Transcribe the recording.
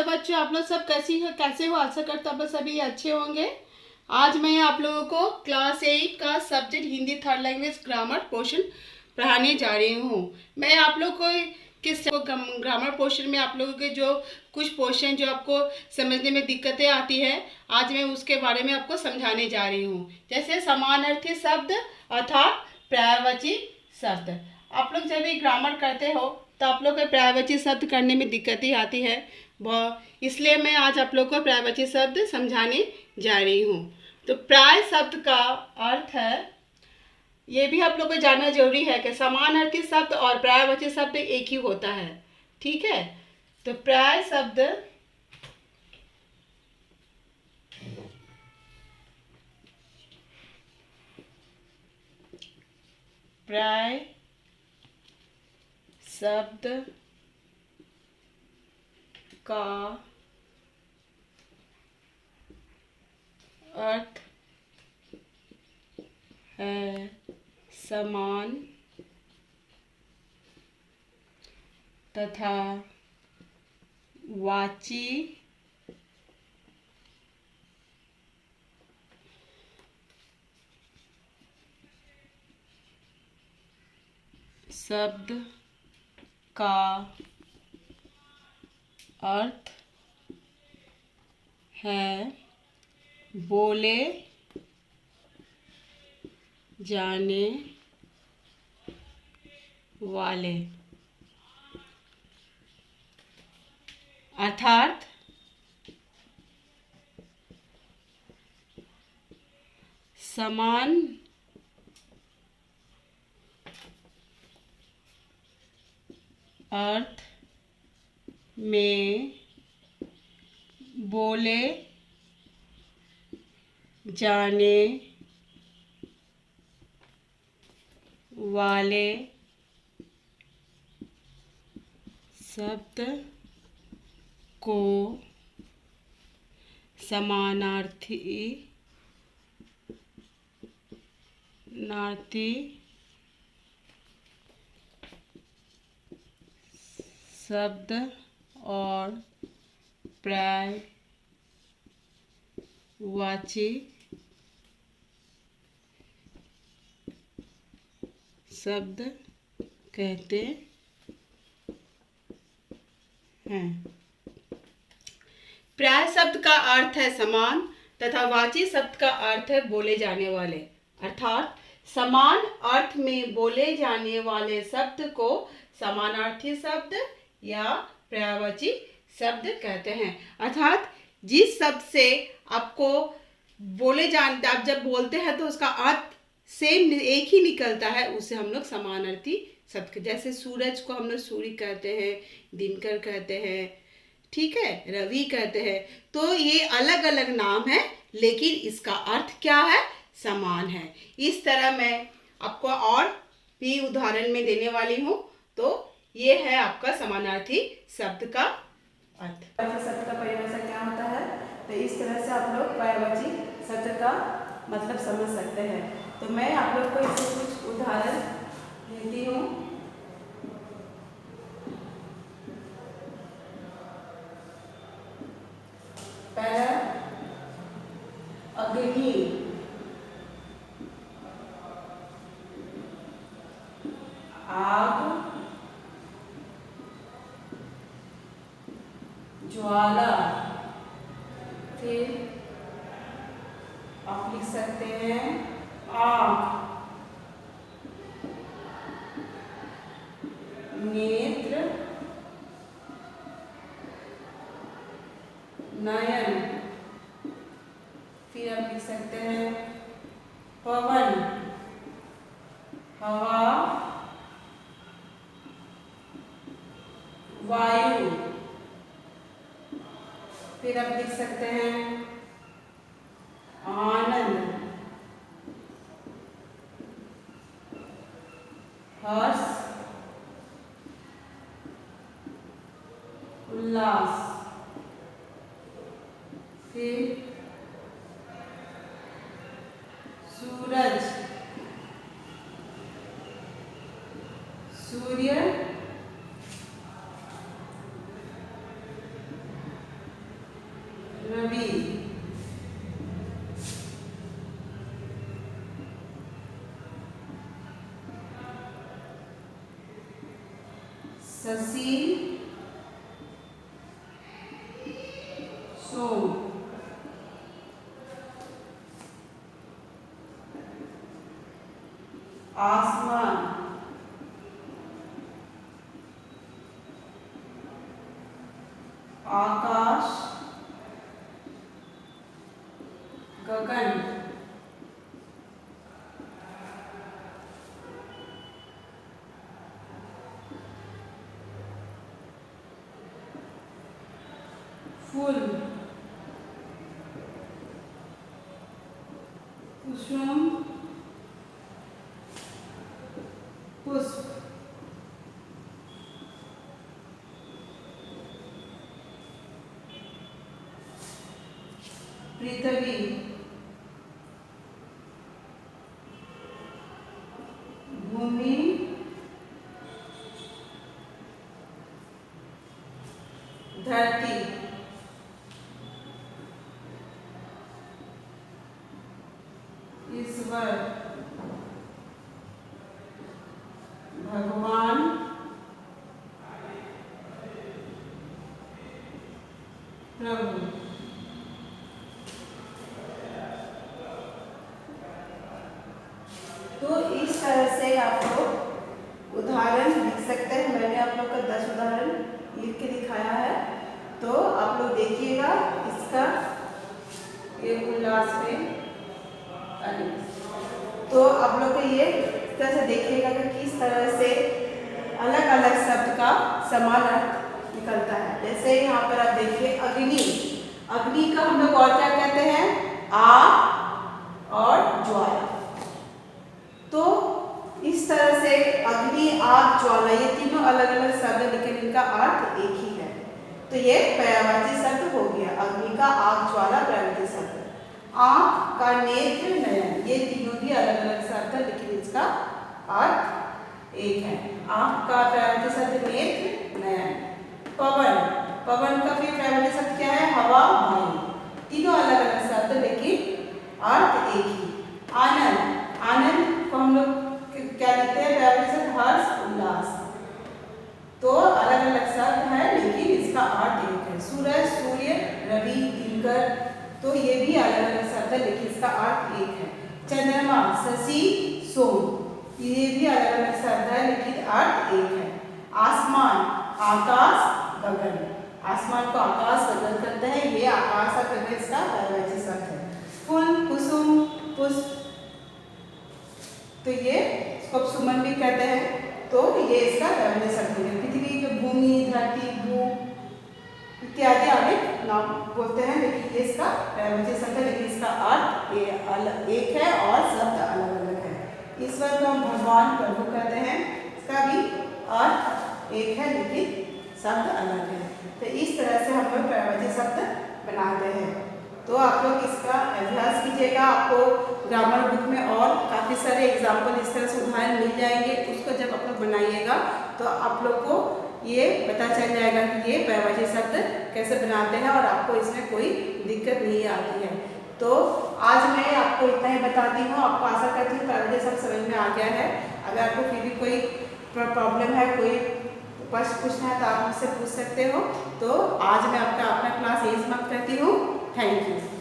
बच्चों, आप लोग सब कैसे हो? आशा करता हूँ आप लोग सभी अच्छे होंगे। आज मैं आप लोगों को क्लास 8 का subject Hindi third language grammar portion पढ़ाने जा रही हूँ। मैं आप लोग को ग्रामर पोर्शन में आप लोगों के जो कुछ पोर्शन जो आपको समझने में दिक्कतें आती है, आज मैं उसके बारे में आपको समझाने जा रही हूँ। जैसे समानार्थी शब्द अर्थात पर्यायवाची शब्द। आप लोग जब भी ग्रामर करते हो तो आप लोग को पर्यायवाची शब्द करने में दिक्कतें आती है, इसलिए मैं आज आप लोग को पर्यायवाची शब्द समझाने जा रही हूँ। तो पर्याय शब्द का अर्थ है, ये भी आप लोग को जानना जरूरी है कि समानार्थी शब्द और पर्यायवाची शब्द एक ही होता है। ठीक है, तो पर्याय शब्द का अर्थ है समान तथा वाची शब्द का अर्थ है बोले जाने वाले, अर्थात समान अर्थ में बोले जाने वाले शब्द को समानार्थी शब्द और पर्यायवाची शब्द कहते हैं। पर्याय शब्द का अर्थ है समान तथा वाची शब्द का अर्थ है बोले जाने वाले, अर्थात समान अर्थ में बोले जाने वाले शब्द को समानार्थी शब्द या पर्यायवाची शब्द कहते हैं। अर्थात जिस शब्द से आपको आप जब बोलते हैं तो उसका अर्थ सेम एक ही निकलता है, उसे हम लोग समानार्थी शब्द, जैसे सूरज को हम लोग सूर्य कहते हैं, दिनकर कहते हैं, ठीक है, रवि कहते हैं। तो ये अलग अलग नाम है, लेकिन इसका अर्थ क्या है? समान है। इस तरह मैं आपको और भी उदाहरण में देने वाली हूँ। तो ये है आपका समानार्थी शब्द का अर्थ। शब्द का परिभाषा क्या होता है, तो इस तरह से आप लोग पर्यायवाची शब्द का मतलब समझ सकते हैं। तो मैं आप लोग को इससे कुछ उदाहरण देती हूँ। पहला अग्नि, आग, ज्वाला, फिर आप लिख सकते हैं आग, नेत्र, नयन, फिर आप लिख सकते हैं पवन, हवा, वायु, फिर आप लिख सकते हैं आनंद, हर्ष, उल्लास, फिर सूरज, सूर्य, शशि, सोम, आसमान, आकाश, गगन, फूल, कुसुम, पुष्प, पृथ्वी, भूमि, धरती, ईश्वर, भगवान, प्रभु। तो इस तरह से आप लोग उदाहरण लिख सकते हैं। मैंने आप लोग का 10 उदाहरण लिख के दिखाया है, तो आप लोग देखिएगा इसका एक उल्लास में। तो आप लोग को ये इस तरह से देखिएगा कि किस तरह से अलग अलग शब्द का समान अर्थ निकलता है। जैसे यहाँ पर आप देखिए अग्नि, अग्नि का हम लोग और क्या कहते हैं? आग और ज्वाला। तो इस तरह से अग्नि, आग, ज्वाला ये तीनों अलग अलग शब्द हैं, लेकिन इनका अर्थ एक ही है। तो ये पर्यायवाची शब्द हो गया। अग्नि का आग, ज्वाला पर्यायवाची शब्द। आँख का नेत्र, नयन, ये तीनों भी अलग अलग शब्द है, लेकिन इसका अर्थ एक है। आँख का पर्यायवाची शब्द नेत्र, नयन। पवन, पवन का भी पर्यायवाची शब्द क्या है? हवा, वायु। तीनों अलग अलग शब्द लेकिन अर्थ एक ही। आनंद, आनंद को हम लोग क्या लिखते हैं? पर्यायवाची शब्द हर्ष, उल्लास। तो अलग अलग शब्द है, लेकिन इसका अर्थ एक है। सूरज, सूर्य, रवि, दिनकर, तो ये भी अलग अलग शब्द है, लेकिन इसका अर्थ एक है। चंद्रमा, शशि, सोम, ये भी अलग अलग शब्द है, लेकिन अर्थ एक है। आसमान, आकाश, गगन। आसमान को आकाश, गगन करते हैं, ये आकाश और गगन इसका पर्यायवाची शब्द है। फूल, कुसुम, पुष्प, तो ये इसको सुमन भी कहते हैं, तो ये इसका पर्यायवाची शब्द है। पृथ्वी को भूमि, धरती, भू इत्यादि अनेक नाम बोलते हैं, लेकिन ये इसका पर्यायवाची शब्द है, लेकिन इसका अर्थ एक है और शब्द अलग अलग है। ईश्वर को हम भगवान, प्रभु कहते हैं, इसका भी अर्थ एक है, लेकिन शब्द अलग है। तो इस तरह से हम लोग पर्यायवाची शब्द बनाते हैं। तो आप लोग इसका अभ्यास कीजिएगा। आपको ग्रामर बुक में और काफ़ी सारे एग्जाम्पल इस तरह से उदाहरण मिल जाएंगे। उसको जब आप लोग बनाइएगा तो आप लोग को ये पता चल जाएगा कि ये पर्यायवाची शब्द कैसे बनाते हैं और आपको इसमें कोई दिक्कत नहीं आती है। तो आज मैं आपको इतना ही बताती हूँ। आपको आशा करती हूँ पर्यायवाची शब्द समझ में आ गया है। अगर आपको फिर भी कोई प्रॉब्लम है, कोई प्रश्न पूछना है, तो आप मुझसे पूछ सकते हो। तो आज मैं आपका अपना क्लास यही समाप्त करती हूँ। Thank you.